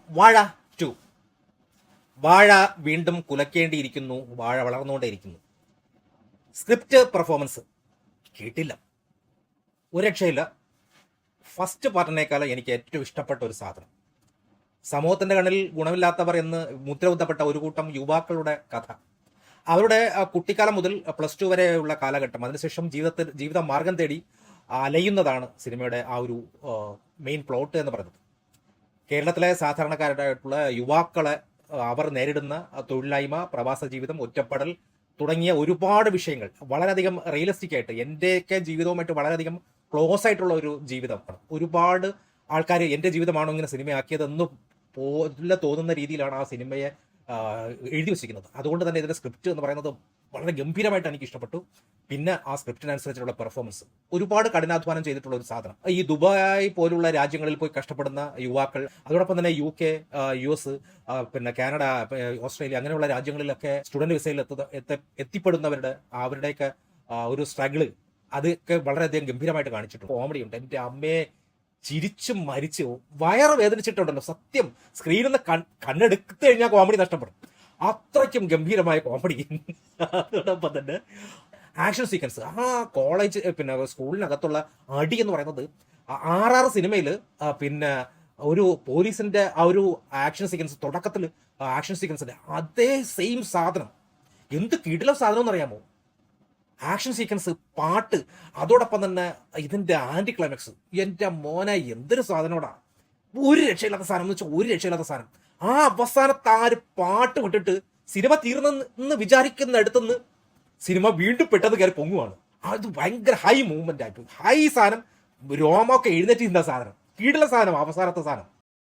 വാഴ 2. വാഴ വീണ്ടും കുലക്കേണ്ടിയിരിക്കുന്നു. വാഴ വളർന്നുകൊണ്ടേയിരിക്കുന്നു. സ്ക്രിപ്റ്റ് പെർഫോമൻസ് കേട്ടില്ല, ഒരു രക്ഷയില്ല. ഫസ്റ്റ് പാർട്ടിനേക്കാളും എനിക്ക് ഏറ്റവും ഇഷ്ടപ്പെട്ട ഒരു സാധനം, സമൂഹത്തിന്റെ കണ്ണിൽ ഗുണമില്ലാത്തവർ എന്ന് മുദ്രകുത്തപ്പെട്ട ഒരു കൂട്ടം യുവാക്കളുടെ കഥ. അവരുടെ കുട്ടിക്കാലം മുതൽ +2 വരെയുള്ള കാലഘട്ടം, അതിനുശേഷം ജീവിത മാർഗം തേടി അലയുന്നതാണ് സിനിമയുടെ ആ ഒരു മെയിൻ പ്ലോട്ട് എന്ന് പറയുന്നത്. കേരളത്തിലെ സാധാരണക്കാരായിട്ടുള്ള യുവാക്കളെ അവർ നേരിടുന്ന തൊഴിലില്ലായ്മ, പ്രവാസ ജീവിതം, ഒറ്റപ്പെടൽ തുടങ്ങിയ ഒരുപാട് വിഷയങ്ങൾ വളരെയധികം റിയലിസ്റ്റിക് ആയിട്ട്, എൻ്റെയൊക്കെ ജീവിതവുമായിട്ട് വളരെയധികം ക്ലോസ് ആയിട്ടുള്ള ഒരു ജീവിതമാണ്. ഒരുപാട് ആൾക്കാർ എൻ്റെ ജീവിതമാണോ ഇങ്ങനെ സിനിമയാക്കിയതെന്ന് പോലെ തോന്നുന്ന രീതിയിലാണ് ആ സിനിമയെ എഴുതി വെച്ചിരിക്കുന്നത്. അതുകൊണ്ട് തന്നെ ഇതിൻ്റെ സ്ക്രിപ്റ്റ് എന്ന് പറയുന്നത് വളരെ ഗംഭീരമായിട്ട് എനിക്ക് ഇഷ്ടപ്പെട്ടു. പിന്നെ ആ സ്ക്രിപ്റ്റിനനുസരിച്ചുള്ള പെർഫോമൻസ്, ഒരുപാട് കഠിനാധ്വാനം ചെയ്തിട്ടുള്ള ഒരു സാധനം. ഈ ദുബായ് പോലുള്ള രാജ്യങ്ങളിൽ പോയി കഷ്ടപ്പെടുന്ന യുവാക്കൾ, അതോടൊപ്പം തന്നെ UK, US, പിന്നെ കാനഡ, ഓസ്ട്രേലിയ അങ്ങനെയുള്ള രാജ്യങ്ങളിലൊക്കെ സ്റ്റുഡന്റ് വിസയിൽ എത്തിപ്പെടുന്നവരുടെ അവരുടെയൊക്കെ ഒരു സ്ട്രഗിള്, അതൊക്കെ വളരെയധികം ഗംഭീരമായിട്ട് കാണിച്ചിട്ടുണ്ട്. കോമഡി ഉണ്ട്, എൻ്റെ അമ്മയെ ചിരിച്ചും മരിച്ചു വയറ് വേദനിച്ചിട്ടുണ്ടല്ലോ സത്യം. സ്ക്രീനിൽ നിന്ന് കണ്ണെടുത്ത് കഴിഞ്ഞാൽ കോമഡി നഷ്ടപ്പെടും, അത്രയ്ക്കും ഗംഭീരമായ കോമഡി. അതോടൊപ്പം തന്നെ ആക്ഷൻ സീക്വൻസ്, ആ കോളേജ് പിന്നെ സ്കൂളിനകത്തുള്ള അടി എന്ന് പറയുന്നത് RR സിനിമയിൽ പിന്നെ ഒരു പോലീസിന്റെ ആ ഒരു ആക്ഷൻ സീക്വൻസ്, തുടക്കത്തിൽ ആക്ഷൻ സീക്വൻസിന്റെ അതേ സെയിം സാധനം. എന്ത് കിടിലം സാധനം എന്നറിയാമോ? ആക്ഷൻ സീക്വൻസ്, പാട്ട്, അതോടൊപ്പം തന്നെ ഇതിന്റെ ആന്റി ക്ലൈമാക്സ്, എൻ്റെ മോനെ എന്തൊരു സാധനോടാ! ഒരു രക്ഷയില്ലാത്ത സാധനം എന്ന് വെച്ചാൽ ഒരു രക്ഷയില്ലാത്ത സാധനം. ആ അവസാനത്തെ ആ ഒരു പാട്ട് വിട്ടിട്ട് സിനിമ തീർന്നെന്ന് വിചാരിക്കുന്ന അടുത്തുനിന്ന് സിനിമ വീണ്ടും പെട്ടെന്ന് കയറി പൊങ്ങുവാണ്. അത് ഭയങ്കര ഹൈ മൂവ്മെന്റ് ആയിട്ട്, ഹൈ സാധനം, രോമൊക്കെ എഴുന്നേറ്റ് സാധനം, കീടുള്ള സാധനം, അവസാനത്തെ സാധനം.